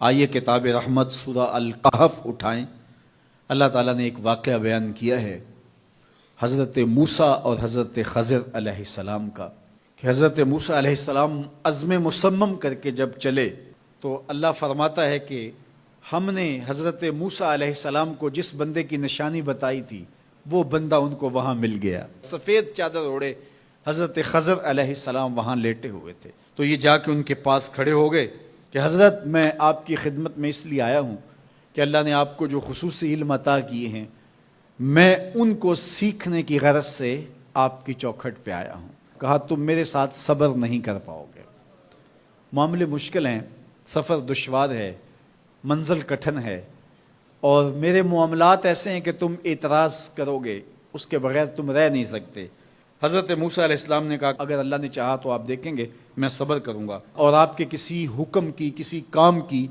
آئیے کتاب رحمت سورہ الکہف اٹھائیں۔ اللہ تعالیٰ نے ایک واقعہ بیان کیا ہے حضرت موسیٰ اور حضرت خضر علیہ السلام کا، کہ حضرت موسیٰ علیہ السلام عزم مصمم کر کے جب چلے تو اللہ فرماتا ہے کہ ہم نے حضرت موسیٰ علیہ السلام کو جس بندے کی نشانی بتائی تھی وہ بندہ ان کو وہاں مل گیا۔ سفید چادر اوڑے حضرت خضر علیہ السلام وہاں لیٹے ہوئے تھے، تو یہ جا کے ان کے پاس کھڑے ہو گئے کہ حضرت میں آپ کی خدمت میں اس لیے آیا ہوں کہ اللہ نے آپ کو جو خصوصی علم عطا کیے ہیں میں ان کو سیکھنے کی غرض سے آپ کی چوکھٹ پہ آیا ہوں۔ کہا تم میرے ساتھ صبر نہیں کر پاؤ گے، معاملے مشکل ہیں، سفر دشوار ہے، منزل کٹھن ہے، اور میرے معاملات ایسے ہیں کہ تم اعتراض کرو گے اس کے بغیر تم رہ نہیں سکتے۔ حضرت موسیٰ علیہ السلام نے کہا اگر اللہ نے چاہا تو آپ دیکھیں گے میں صبر کروں گا، اور آپ کے کسی حکم کی کسی کام کی